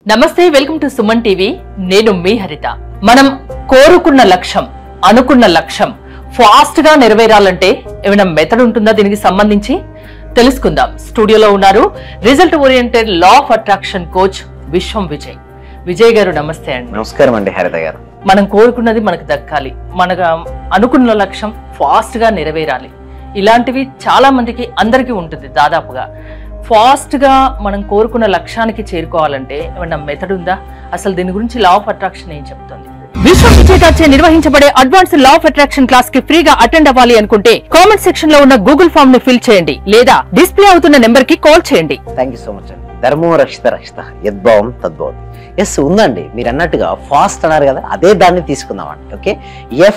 నమస్తే welcome to Suman TV నేను మీ హరిత మనం కోరుకున్న లక్ష్యం అనుకున్న లక్ష్యం ఫాస్ట్ గా నెరవేరాలంటే ఏమైనా మెథడ్ ఉంటుందా దీనికి సంబంధించి తెలుసుకుందాం స్టూడియోలో ఉన్నారు result oriented law of attraction coach విశ్వం విజయ్ గారు నమస్తే అండి నమస్కారం అండి హరిత గారు మనం కోరుకున్నది మనకు దక్కాలి మనకు అనుకున్న లక్ష్యం ఫాస్ట్ గా నెరవేరాలి ఇలాంటివి చాలా మందికి అందరికీ ఉంటుంది దాదాపుగా ఫాస్ట్ గా మనం కోరుకున్న లక్ష్యానికి చేరుకోవాలంటే ఏమన్నా మెథడ్ ఉందా అసలు దీని గురించి లా ఆఫ్ అట్రాక్షన్ ఏం చెప్తుంది విశ్వం విజేతచే నిర్వహించబడే advance law of attraction class కి ఫ్రీగా అటెండ్ అవ్వాలి అనుకుంటే కామెంట్ సెక్షన్ లో ఉన్న గూగుల్ ఫామ్ ని ఫిల్ చేయండి లేదా డిస్ప్లే అవుతున్న నెంబర్ కి కాల్ చేయండి థ్యాంక్ సో మచ్ అండి ధర్మో రక్షిత రక్షిత యద్భావం తద్భవం ఎస్ ఉందండి మీరు అన్నట్టుగా ఫాస్ట్ అన్నారు కదా అదే దాన్ని తీసుకుందామండి ఓకే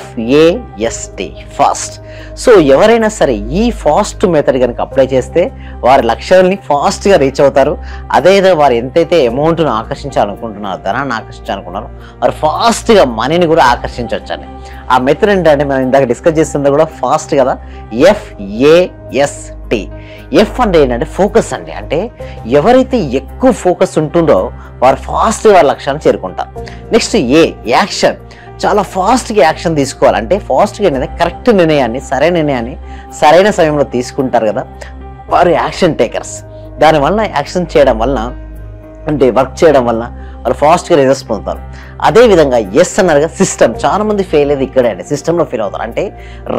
FAST ఫాస్ట్ సో ఎవరైనా సరే ఈ ఫాస్ట్ మెథడ్ కనుక అప్లై చేస్తే వారి లక్ష్యాలని ఫాస్ట్గా రీచ్ అవుతారు అదే వారు ఎంతైతే అమౌంట్ను ఆకర్షించాలనుకుంటున్నారో ధనాన్ని ఆకర్షించాలనుకుంటున్నారో వారు ఫాస్ట్గా మనీని కూడా ఆకర్షించవచ్చండి ఆ మెథడ్ ఏంటంటే మనం ఇందాక డిస్కస్ చేస్తుందో కూడా ఫాస్ట్ కదా FAST ఎఫ్ అంటే ఏంటంటే ఫోకస్ అండి అంటే ఎవరైతే ఎక్కువ ఫోకస్ ఉంటుందో వారు ఫాస్ట్గా వారి లక్ష్యాన్ని చేరుకుంటారు నెక్స్ట్ యాక్షన్ చాలా ఫాస్ట్గా యాక్షన్ తీసుకోవాలి అంటే ఫాస్ట్గా అనేది కరెక్ట్ నిర్ణయాన్ని సరైన నిర్ణయాన్ని సరైన సమయంలో తీసుకుంటారు కదా వారు యాక్షన్ టేకర్స్ దానివల్ల యాక్షన్ చేయడం వలన అంటే వర్క్ చేయడం వలన వాళ్ళు ఫాస్ట్గా రిజల్ట్స్ పొందుతారు అదేవిధంగా ఎస్ అన్నారుగా సిస్టమ్ చాలా మంది ఫెయిల్ అయ్యేది ఇక్కడే అండి సిస్టంలో ఫెయిల్ అవుతారు అంటే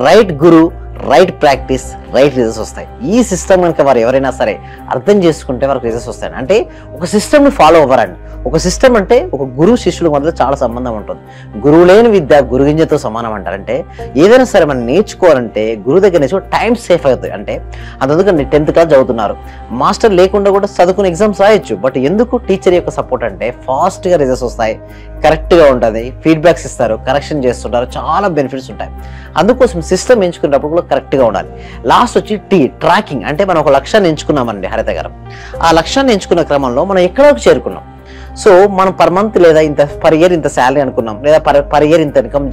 రైట్ గురు రైట్ ప్రాక్టీస్ రైట్ రిజల్ట్స్ వస్తాయి ఈ సిస్టమ్ కనుక వారు ఎవరైనా సరే అర్థం చేసుకుంటే వారికి రిజల్ట్స్ వస్తాయి అంటే ఒక సిస్టమ్ని ఫాలో అవ్వరండి ఒక సిస్టమ్ అంటే ఒక గురువు శిష్యుల మధ్యలో చాలా సంబంధం ఉంటుంది గురువు లేని విద్య గురుగింజతో సమానం అంటారంటే ఏదైనా సరే మనం నేర్చుకోవాలంటే గురువు దగ్గర నేర్చుకో టైం సేఫ్ అవుతుంది అంటే అందుకంటే 10th క్లాస్ చదువుతున్నారు మాస్టర్ లేకుండా కూడా చదువుకుని ఎగ్జామ్స్ రాయొచ్చు బట్ ఎందుకు టీచర్ యొక్క సపోర్ట్ అంటే ఫాస్ట్గా రిజల్ట్స్ వస్తాయి కరెక్ట్గా ఉంటుంది ఫీడ్బ్యాక్స్ ఇస్తారు కరెక్షన్ చేస్తుంటారు చాలా బెనిఫిట్స్ ఉంటాయి అందుకోసం సిస్టమ్ ఎంచుకున్నప్పుడు కూడా కరెక్ట్గా ఉండాలి లాస్ట్ వచ్చి ట్రాకింగ్ అంటే మనం ఒక లక్ష్యాన్ని ఎంచుకున్నామండి హరిత గారు ఆ లక్ష్యాన్ని ఎంచుకున్న క్రమంలో మనం ఎక్కడ వరకు చేరుకున్నాం సో మనం పర్ మంత్ లేదా ఇంత పర్ ఇయర్ ఇంత శాలరీ అనుకున్నాం లేదా పర్ ఇయర్ ఇంత ఇన్కమ్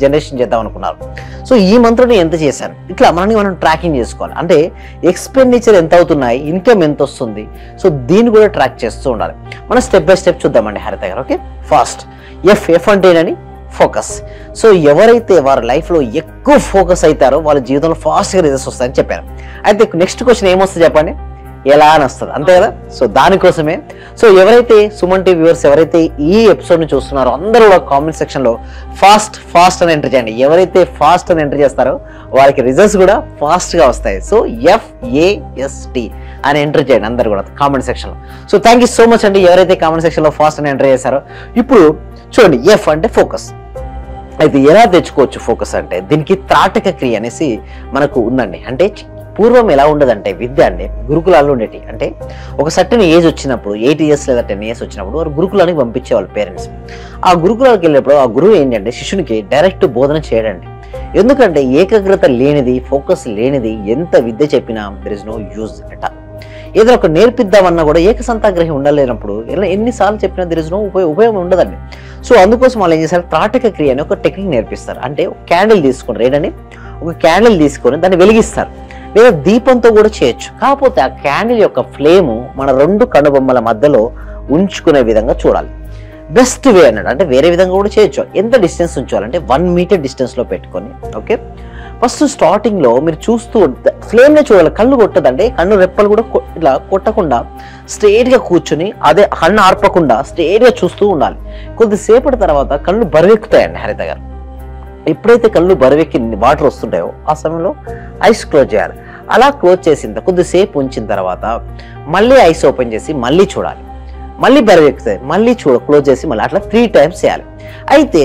జనరేషన్ చేద్దాం అనుకున్నారు సో ఈ మంత్లో ఎంత చేశాను ఇట్లా మనం ట్రాకింగ్ చేసుకోవాలి అంటే ఎక్స్పెండిచర్ ఎంత అవుతున్నాయి ఇన్కమ్ ఎంత వస్తుంది సో దీన్ని కూడా ట్రాక్ చేస్తూ ఉండాలి మనం స్టెప్ బై స్టెప్ చూద్దామండి హరిత గారు ఓకే ఫాస్ట్ ఎఫ్ అంటే ఏంటని ఫోకస్ సో ఎవరైతే వారి లైఫ్లో ఎక్కువ ఫోకస్ అవుతారో వాళ్ళ జీవితంలో ఫాస్ట్గా రిజల్ట్స్ వస్తాయని చెప్పారు అయితే నెక్స్ట్ క్వశ్చన్ ఏమొస్తుంది చెప్పండి ఎలా అని వస్తుంది అంతే కదా సో దానికోసమే సో ఎవరైతే సుమన్ టీవీ వ్యూవర్స్ ఎవరైతే ఈ ఎపిసోడ్ని చూస్తున్నారో అందరూ కూడా కామెంట్ సెక్షన్లో ఫాస్ట్ అని ఎంటర్ చేయండి ఎవరైతే ఫాస్ట్ అని ఎంటర్ చేస్తారో వారికి రిజల్ట్స్ కూడా ఫాస్ట్గా వస్తాయి సో FAST అని ఎంటర్ చేయండి అందరు కూడా కామెంట్ సెక్షన్లో so thank you so much అండి ఎవరైతే కామెంట్ సెక్షన్లో ఫాస్ట్ అని ఎంటర్ చేశారో ఇప్పుడు చూడండి ఎఫ్ అంటే ఫోకస్ అయితే ఎలా తెచ్చుకోవచ్చు ఫోకస్ అంటే దీనికి త్రాటక క్రియ అనేసి మనకు ఉందండి అంటే పూర్వం ఎలా ఉండదంటే విద్య అంటే గురుకులాల్లో ఉండేటి అంటే ఒక సర్టెన్ ఏజ్ వచ్చినప్పుడు 8 years లేదా 10 years వచ్చినప్పుడు వారు గురుకులానికి పంపించేవాళ్ళు పేరెంట్స్ ఆ గురుకులానికి వెళ్ళినప్పుడు ఆ గురువు ఏంటంటే శిష్యునికి డైరెక్ట్ బోధన చేయడండి ఎందుకంటే ఏకాగ్రత లేనిది ఫోకస్ లేనిది ఎంత విద్య చెప్పినా దెర్ ఇస్ నో యూజ్ అట ఏదో ఒక నేర్పిద్దామన్నా కూడా ఏకసంతాగ్రహి ఉండలేనప్పుడు ఎన్నిసార్లు చెప్పినా దెర్ ఇస్ నో ఉపయోగం ఉండదండి సో అందుకోసం వాళ్ళు ఏం చేస్తారు త్రాటక క్రియ అని ఒక టెక్నిక్ నేర్పిస్తారు అంటే ఒక క్యాండిల్ తీసుకొని ఏంటంటే ఒక క్యాండిల్ తీసుకొని దాన్ని వెలిగిస్తారు లేదా దీపంతో కూడా చేయొచ్చు కాకపోతే ఆ క్యాండిల్ యొక్క ఫ్లేము మన 2 కనుబొమ్మల మధ్యలో ఉంచుకునే విధంగా చూడాలి బెస్ట్ వే అన్నాడు అంటే వేరే విధంగా కూడా చేయొచ్చు ఎంత డిస్టెన్స్ ఉంచాలంటే 1 meter డిస్టెన్స్లో పెట్టుకొని ఓకే ఫస్ట్ స్టార్టింగ్లో మీరు చూస్తూ ఫ్లేమ్నే చూడాలి కళ్ళు కొట్టదండి కన్ను రెప్పలు కూడా ఇట్లా కొట్టకుండా స్ట్రేట్గా కూర్చుని అదే కన్ను ఆర్పకుండా స్ట్రేట్గా చూస్తూ ఉండాలి కొద్దిసేపటి తర్వాత కళ్ళు బరువెక్కుతాయండి హరిత గారు ఎప్పుడైతే కళ్ళు బరువెక్కి వాటర్ వస్తుంటాయో ఆ సమయంలో ఐస్ క్లోజ్ చేయాలి అలా క్లోజ్ చేసిన కొద్దిసేపు ఉంచిన తర్వాత మళ్ళీ ఐస్ ఓపెన్ చేసి మళ్ళీ చూడాలి మళ్ళీ బరువెక్కుతాయి మళ్ళీ క్లోజ్ చేసి మళ్ళీ అట్లా 3 times చేయాలి అయితే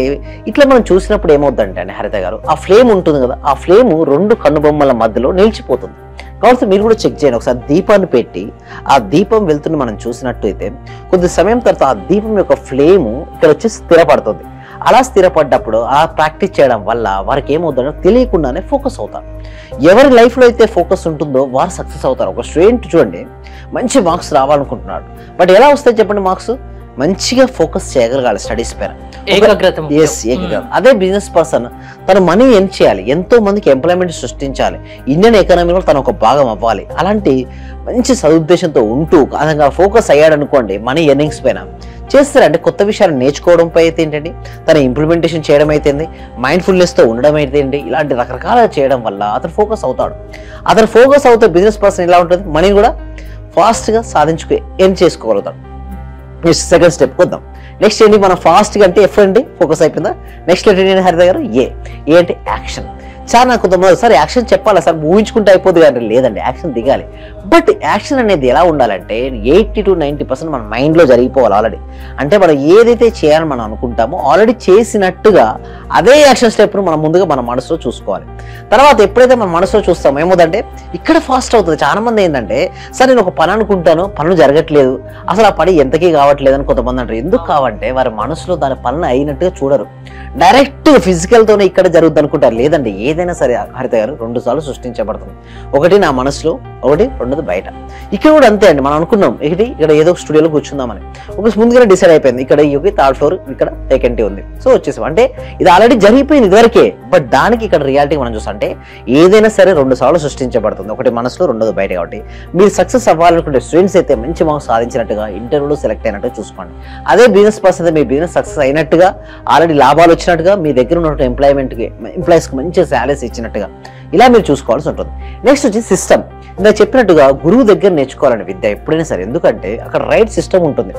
ఇట్లా మనం చూసినప్పుడు ఏమవుతుందంటే అండి హరిత గారు ఆ ఫ్లేమ్ ఉంటుంది కదా ఆ ఫ్లేమ్ 2 కనుబొమ్మల మధ్యలో నిలిచిపోతుంది కాబట్టి మీరు కూడా చెక్ చేయండి ఒకసారి దీపాన్ని పెట్టి ఆ దీపం వెళ్తున్న మనం చూసినట్టు అయితే కొద్ది సమయం తర్వాత ఆ దీపం యొక్క ఫ్లేము ఇక్కడ వచ్చి స్థిరపడుతుంది అలా స్థిరపడ్డప్పుడు ఆ ప్రాక్టీస్ చేయడం వల్ల వారికి ఏమవుతుందో తెలియకుండానే ఫోకస్ అవుతారు ఎవరి లైఫ్లో అయితే ఫోకస్ ఉంటుందో వారు సక్సెస్ అవుతారు ఒక స్టూడెంట్ చూడండి మంచి మార్క్స్ రావాలనుకుంటున్నాడు బట్ ఎలా వస్తాయి చెప్పండి మార్క్స్ మంచిగా ఫోకస్ చేయగలగాలి స్టడీస్ పైన ఏకాగ్రత అదే బిజినెస్ పర్సన్ తన మనీ ఎర్న్ చేయాలి ఎంతో మందికి ఎంప్లాయ్మెంట్ సృష్టించాలి ఇండియన్ ఎకానమీలో తన ఒక భాగం అవ్వాలి అలాంటి మంచి సదుద్దేశంతో ఉంటూ అదంగా ఫోకస్ అయ్యాడు అనుకోండి మనీ ఎర్నింగ్స్ పైన చేస్తారంటే కొత్త విషయాలు నేర్చుకోవడంపై అయితే ఏంటండి, తన ఇంప్లిమెంటేషన్ చేయడం అయితే, మైండ్ఫుల్నెస్తో ఉండడం అయితే ఇలాంటి రకరకాలుగా చేయడం వల్ల అతను ఫోకస్ అవుతాడు. అతను ఫోకస్ అవుతే బిజినెస్ పర్సన్ ఎలా ఉంటుంది, మనీ కూడా ఫాస్ట్గా ఎర్న్ చేసుకోగలుగుతాడు. నెక్స్ట్ సెకండ్ స్టెప్ వద్దాం. నెక్స్ట్ ఏంటి, మనం ఫాస్ట్గా అంటే ఎఫ్ అండి ఫోకస్ అయిపోయిందా. నెక్స్ట్ ఏంటి హరిత గారు, ఏ అంటే యాక్షన్. సార్ నాకు కొంతమంది సార్ యాక్షన్ చెప్పాలా సార్, ఊహించుకుంటే అయిపోతుంది కానీ లేదండి, యాక్షన్ దిగాలి. బట్ యాక్షన్ అనేది ఎలా ఉండాలంటే 80 to 90% మన మైండ్లో జరిగిపోవాలి ఆల్రెడీ. అంటే మనం ఏదైతే చేయాలని మనం అనుకుంటామో ఆల్రెడీ చేసినట్టుగా అదే యాక్షన్ స్టెప్ను మనం ముందుగా మన మనసులో చూసుకోవాలి. తర్వాత ఎప్పుడైతే మన మనసులో చూస్తామో ఏమవుతుందంటే ఇక్కడ ఫాస్ట్ అవుతుంది. చాలా మంది ఏంటంటే సార్ నేను ఒక పని అనుకుంటాను, పనులు జరగట్లేదు, అసలు ఆ పని ఎంతకీ కావట్లేదు అని కొంతమంది అంటారు. ఎందుకు కావంటే వారి మనసులో దాని పనులు అయినట్టుగా చూడరు, డైరెక్ట్ ఫిజికల్తోనే ఇక్కడ జరుగుతుంది అనుకుంటారు. లేదండి, ఏదైనా సరే హరిత గారు 2 సార్లు సృష్టించబడుతుంది. ఒకటి నా మనసులో, ఒకటి రెండోది బయట. ఇక్కడ కూడా అంతే అండి, మనం అనుకున్నాం ఇక్కడ ఏదో స్టూడియోలో కూర్చుందామని, ఒక ముందుగానే డిసైడ్ అయిపోయింది ఇక్కడ థర్డ్ ఫ్లోర్ ఇక్కడ వేకెంటీ ఉంది, సో వచ్చేసాం. అంటే ఇది ఆల్రెడీ జరిగిపోయింది ఇదివరకే. బట్ దానికి ఇక్కడ రియాలిటీ మనం చూస్తాం అంటే ఏదైనా సరే 2 సార్లు సృష్టించబడుతుంది, ఒకటి మనసులో, రెండోది బయట. కాబట్టి మీరు సక్సెస్ అవ్వాలనుకుంటే స్టూడెంట్స్ అయితే మంచి మార్క్స్ సాధించినట్టుగా ఇంటర్వ్యూలో సెలెక్ట్ అయినట్టుగా చూసుకోండి. అదే బిజినెస్ పర్సన్ అయితే మీ బిజినెస్ సక్సెస్ అయినట్టుగా, ఆల్రెడీ లాభాలు వచ్చినట్టుగా, మీ దగ్గర ఉన్న ఎంప్లాయీస్కి మంచి శాలరీస్ ఇచ్చినట్టుగా ఇలా మీరు చూసుకోవాల్సి ఉంటుంది. నెక్స్ట్ వచ్చి సిస్టమ్. ఇందాక చెప్పినట్టుగా గురువు దగ్గర నేర్చుకోవాలని విద్య ఎప్పుడైనా సరే, ఎందుకంటే అక్కడ రైట్ సిస్టమ్ ఉంటుంది.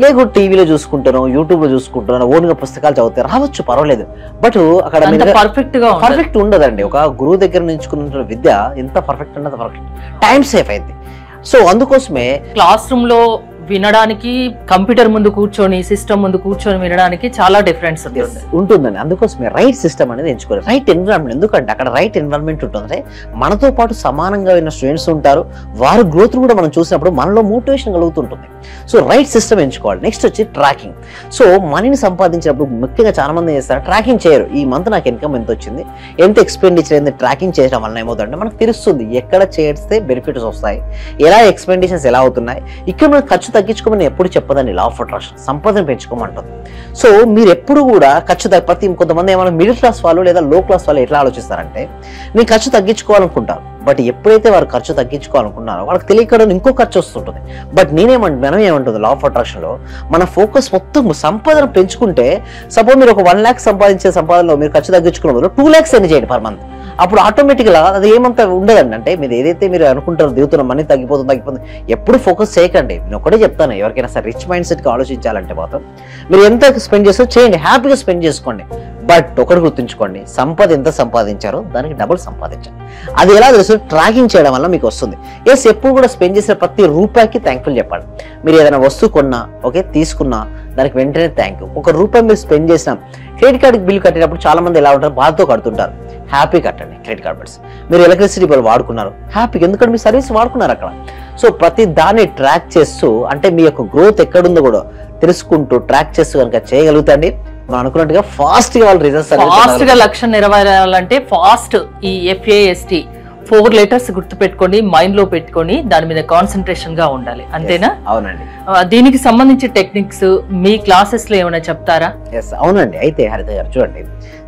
లేకుంటే టీవీలో చూసుకుంటాను, యూట్యూబ్లో చూసుకుంటాను, ఓన్గా పుస్తకాలు చదివితే రావచ్చు, పర్వాలేదు. బట్ అక్కడ పర్ఫెక్ట్ ఉండదండి. ఒక గురువు దగ్గర నేర్చుకున్న విద్య ఎంత పర్ఫెక్ట్ ఉన్నది, పర్ఫెక్ట్ టైం సేఫ్ అయింది. సో అందుకోసమే క్లాస్ రూమ్ లో వినడానికి, కంప్యూటర్ ముందు కూర్చొని, సిస్టమ్ ముందు కూర్చొని వినడానికి చాలా డిఫరెన్స్ ఉంటుందండి. అందుకోసమే రైట్ సిస్టమ్ అనేది ఎంచుకోవాలి, రైట్ ఎన్విరాన్మెంట్. ఎందుకంటే అక్కడ రైట్ ఎన్విరాన్మెంట్ ఉంటుంది, మనతో పాటు సమానంగా ఉన్న స్టూడెంట్స్ ఉంటారు, వారి గ్రోత్ కూడా మనం చూసినప్పుడు మనలో మోటివేషన్ కలుగుతుంటుంది. సో రైట్ సిస్టమ్ ఎంచుకోవాలి. నెక్స్ట్ వచ్చి ట్రాకింగ్. సో మనీని సంపాదించినప్పుడు ముఖ్యంగా చాలా మంది చేస్తారు, ట్రాకింగ్ చేయరు. ఈ మంత్ నాకు ఇన్కమ్ ఎంత వచ్చింది, ఎంత ఎక్స్పెండిచర్ అయింది, ట్రాకింగ్ చేయడం వల్ల ఏమవుతుందంటే మనకు తెలుస్తుంది ఎక్కడ చేస్తే బెనిఫిట్స్ వస్తాయి, ఎలా ఎక్స్పెండిచర్స్ ఎలా అవుతున్నాయి. ఇక్కడ మనం ఖర్చు తగ్గించుకోమని ఎప్పుడు చెప్పదండి లా ఆఫ్ అట్రాక్షన్, సంపదను పెంచుకోమంటుంది. సో మీరు ఎప్పుడు కూడా ఖర్చు కొంతమంది ఏమైనా మిడిల్ క్లాస్ వాళ్ళు లేదా లో క్లాస్ వాళ్ళు ఎట్లా ఆలోచిస్తారంటే నేను ఖర్చు తగ్గించుకోవాలనుకుంటాను, బట్ ఎప్పుడైతే వారు ఖర్చు తగ్గించుకోవాలనుకున్నారో వాళ్ళకి తెలియక ఇంకో ఖర్చు వస్తుంటుంది. బట్ మనం ఏమంటుంది లా ఆఫ్ అట్రాక్షన్ లో మన ఫోకస్ మొత్తం సంపాదన పెంచుకుంటే, సపోజ్ మీరు ఒక 1 lakh సంపాదించే సంపాదనలో మీరు ఖర్చు తగ్గించుకున్న బదులు 2 lakhs ఎన్ని చేయండి పర్ మంత్. అప్పుడు ఆటోమేటిక్గా అది ఏమంత ఉండదండి. అంటే మీరు ఏదైతే మీరు అనుకుంటారో దిగుతున్న మనీ తగ్గిపోతుంది, ఎప్పుడు ఫోకస్ చేయకండి. నేను ఒకటే చెప్తాను, ఎవరికైనా సరే రిచ్ మైండ్ సెట్కి ఆలోచించాలంటే మాత్రం మీరు ఎంత స్పెండ్ చేస్తారో చేయండి, హ్యాపీగా స్పెండ్ చేసుకోండి. బట్ ఒకటి గుర్తుంచుకోండి, సంపద ఎంత సంపాదించారో దానికి డబుల్ సంపాదించాలి. అది ఎలా తెలుసు, ట్రాకింగ్ చేయడం వల్ల మీకు వస్తుంది. ఎస్, ఎప్పుడు కూడా స్పెండ్ చేసిన ప్రతి రూపాయికి థ్యాంక్ఫుల్ చెప్పండి. మీరు ఏదైనా వస్తువు కొన్నా, ఓకే తీసుకున్నా, దానికి వెంటనే థ్యాంక్ యూ. 1 రూపాయి మీరు స్పెండ్ చేసినా, క్రెడిట్ కార్డ్ బిల్ కట్టేటప్పుడు చాలా మంది ఎలా ఉంటారు, బాధతో కడుతుంటారు. హ్యాపీ కట్టండి క్రెడిట్ కార్డ్ బిల్స్. మీరు ఎలక్ట్రిసిటీ బిల్ వాడుకున్నారు, హ్యాపీగా, ఎందుకంటే మీ సర్వీస్ వాడుకున్నారు అక్కడ. సో ప్రతి దాన్ని ట్రాక్ చేస్తూ, అంటే మీ యొక్క గ్రోత్ ఎక్కడుందో కూడా తెలుసుకుంటూ ట్రాక్ చేస్తూ కనుక చేయగలుగుతాండి, మనం అనుకున్నట్టుగా ఫాస్ట్ గా వాళ్ళు రిజల్ట్స్, ఫాస్ట్ గా లక్ష్యం నెరవేరాలంటే ఫాస్ట్ ఈ FAST 4 letters గుర్తు పెట్టుకొని మైండ్ లో పెట్టుకొని దాని మీద కాన్సన్ట్రేషన్ గా ఉండాలి, అంతేనా? అవునండి. దీనికి సంబంధించి టెక్నిక్స్ మీ క్లాసెస్ లో ఏమైనా చెప్తారా? ఎస్, అవునండి. అయితే హరిత గారు చూడండి,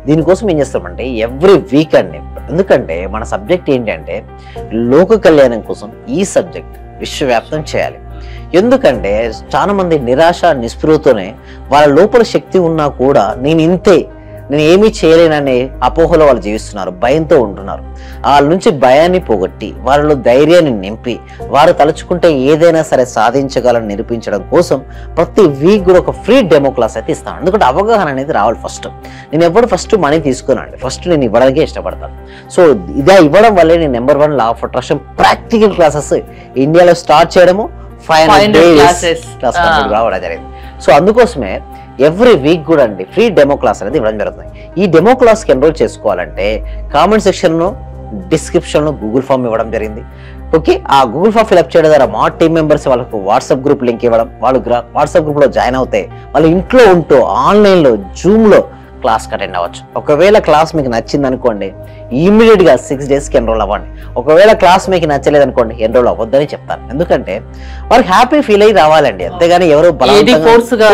దీనికోసం ఏం చేస్తామంటే ఎవ్రీ వీక్ అండి, ఎందుకంటే మన సబ్జెక్ట్ ఏంటంటే లోక కళ్యాణం కోసం ఈ సబ్జెక్ట్ విశ్వవ్యాప్తం చేయాలి. ఎందుకంటే చాలా మంది నిరాశ నిస్పృహతోనే వాళ్ళ లోపల శక్తి ఉన్నా కూడా నేను ఏమీ చేయలేననే అపోహలో వాళ్ళు జీవిస్తున్నారు, భయంతో ఉంటున్నారు. వాళ్ళ నుంచి భయాన్ని పోగొట్టి వాళ్ళలో ధైర్యాన్ని నింపి వారు తలుచుకుంటే ఏదైనా సరే సాధించగలని నిరూపించడం కోసం ప్రతి వీక్ కూడా ఒక ఫ్రీ డెమో క్లాస్ అయితే ఇస్తాను. ఎందుకంటే అవగాహన అనేది రావాలి. నేను ఎవరు ఫస్ట్ మనీ తీసుకున్నాను, ఫస్ట్ నేను ఇవ్వడానికే ఇష్టపడతాను. సో ఇదే ఇవ్వడం వల్లే నేను number 1 law of attraction practical classes ఇండియాలో స్టార్ట్ చేయడము 500 క్లాస్ రావడం జరిగింది. సో అందుకోసమే ఎవ్రీ వీక్ కూడా అండి ఫ్రీ డెమో క్లాస్ అనేది ఇవ్వడం జరుగుతుంది. ఈ డెమో క్లాస్కి ఎన్రోల్ చేసుకోవాలంటే కామెంట్ సెక్షన్లో, డిస్క్రిప్షన్లో గూగుల్ ఫామ్ ఇవ్వడం జరిగింది. ఓకే, ఆ గూగుల్ ఫామ్ ఫిల్అప్ చేయడం ద్వారా మా టీమ్ మెంబర్స్ వాళ్ళకు వాట్సాప్ గ్రూప్ లింక్ ఇవ్వడం, వాళ్ళు వాట్సాప్ గ్రూప్లో జాయిన్ అవుతాయి, వాళ్ళు ఇంట్లో ఉంటూ ఆన్లైన్లో జూమ్లో క్లాస్ అటెండ్ అవ్వచ్చు. ఒకవేళ క్లాస్ మీకు నచ్చింది అనుకోండి, ఇమీడియట్ గా 6 daysకి ఎన్రోల్ అవ్వండి. ఒకవేళ క్లాస్ మీకు నచ్చలేదు అనుకోండి, ఎన్రోల్ అవ్వద్దని చెప్తాను. ఎందుకంటే వారికి హ్యాపీ ఫీల్ అయ్యి రావాలండి, అంతేగాని ఎవరు బలవంతంగా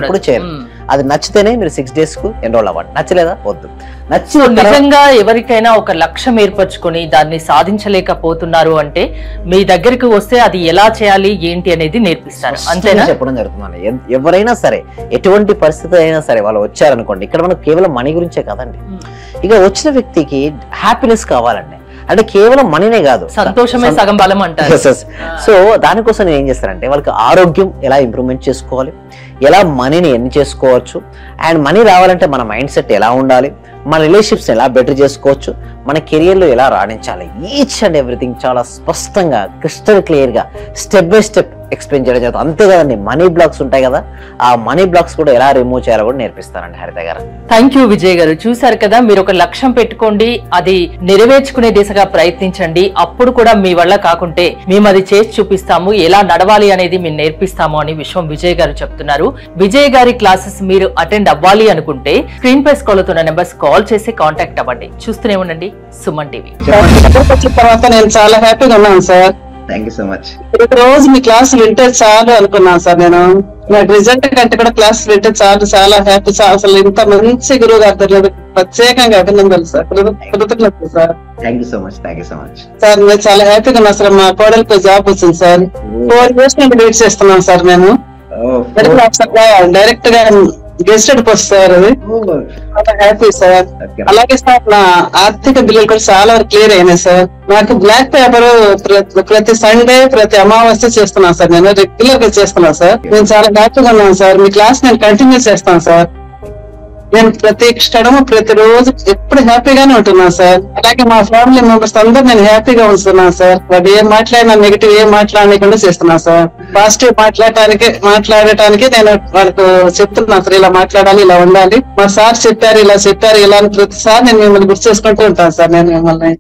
ఎప్పుడు చేయరు. అది నచ్చితేనే మీరు 6 days కు ఎన్రోల్ అవ్వండి, నచ్చలేదా వద్దు. నిజంగా ఎవరికైనా ఒక లక్ష్యం ఏర్పరచుకొని దాన్ని సాధించలేకపోతున్నారు అంటే మీ దగ్గరికి వస్తే అది ఎలా చేయాలి ఏంటి అనేది నేర్పిస్తారు, అంతేనా? చెప్పడం జరుగుతుందండి. ఎవరైనా సరే ఎటువంటి పరిస్థితి అయినా సరే వాళ్ళు వచ్చారనుకోండి, ఇక్కడ మనకు కేవలం మనీ గురించే కాదండి, ఇక వచ్చిన వ్యక్తికి హ్యాపీనెస్ కావాలండి. అంటే కేవలం మనీనే కాదు, సంతోషమే సగం బలం అంటారు. సో దానికోసం నేను ఏం చేస్తానంటే వాళ్ళకి ఆరోగ్యం ఎలా ఇంప్రూవ్మెంట్ చేసుకోవాలి, ఎలా మనీని ఎన్ని చేసుకోవచ్చు, అండ్ మనీ రావాలంటే మన మైండ్ సెట్ ఎలా ఉండాలి, మన రిలేషన్షిప్స్ ఎలా బెటర్ చేసుకోవచ్చు, మన కెరియర్లో ఎలా రాణించాలి, ఈచ్ అండ్ ఎవ్రీథింగ్ చాలా స్పష్టంగా క్రిస్టల్ క్లియర్గా స్టెప్ బై స్టెప్ ఎక్స్ప్లెయిన్ చేయడం జరుగుతుంది. అంతే కదండి, మనీ బ్లాక్స్ ఉంటాయి కదా, ఆ మనీ బ్లాక్స్ కూడా ఎలా రిమూవ్ చేయాలో కూడా నేర్పిస్తానండి హరిత గారు. థ్యాంక్ యూ విజయ్ గారు. చూసారు కదా, మీరు ఒక లక్ష్యం పెట్టుకోండి, అది నెరవేర్చుకునే దిశగా ప్రయత్నించండి. అప్పుడు కూడా మీ వల్ల కాకుంటే మేము అది చేసి చూపిస్తాము, ఎలా నడవాలి అనేది మేము నేర్పిస్తాము అని విశ్వం విజయ్ గారు చెప్తున్నారు. విజయ్ గారి క్లాసెస్ మీరు అటెండ్ అవ్వాలి అనుకుంటే స్క్రీన్ పై స్క్రోల్ అవుతున్న నెంబర్స్ కాల్ చేసి కాంటాక్ట్ అవ్వండి. చూస్తూనే ఉండండి సుమన్ టీవీ. తర్వాత నేను చాలా హ్యాపీగా ఉన్నాను sir. Thank you so much. రోజు మీ క్లాస్ వింటే చాలు అనుకున్నాను సార్. నేను నాకు రిజల్ట్ కంటే కూడా క్లాస్ వింటే చాలు, చాలా హ్యాపీ. అసలు ఇంత మంచి గురువు గారు ప్రత్యేకంగా అభినందనలు సార్, కృతజ్ఞతలు sir. Thank you so much. Thank you so much sir. నేను చాలా హ్యాపీగా ఉన్నా సార్. మా కోడలికి జాబ్ వచ్చింది సార్. 4 years నుండి వెయిట్ చేస్తున్నాను సార్. నేను డైరెక్ట్ గా గెస్టెడ్ పోస్ట్ సార్, అది హ్యాపీ సార్. అలాగే సార్ నా ఆర్థిక బిల్లులు కూడా చాలా వరకు క్లియర్ అయినాయి సార్. నాకు బ్లాక్ పేపర్ ప్రతి సండే ప్రతి అమావాస్య చేస్తున్నాను సార్. నేను రెగ్యులర్ గా చేస్తున్నాను సార్. నేను చాలా హ్యాపీగా ఉన్నాను సార్. మీ క్లాస్ నేను కంటిన్యూ చేస్తాను సార్. నేను ప్రతి క్షణము ప్రతి రోజు ఎప్పుడు హ్యాపీగానే ఉంటున్నాను సార్. అలాగే మా ఫ్యామిలీ మెంబర్స్ అందరూ నేను హ్యాపీగా ఉంటున్నాను సార్. వాడు ఏం మాట్లాడినా నెగిటివ్ ఏం మాట్లాడకుండా చేస్తున్నాను సార్. పాజిటివ్ మాట్లాడటానికి నేను వాళ్ళకు చెప్తున్నాను సార్, ఇలా మాట్లాడాలి, ఇలా ఉండాలి, మా సార్ చెప్పారు, ఇలా చెప్పారు, ఇలా అని ప్రతిసారి నేను మిమ్మల్ని గుర్తు చేసుకుంటూ ఉంటాను సార్. నేను మిమ్మల్ని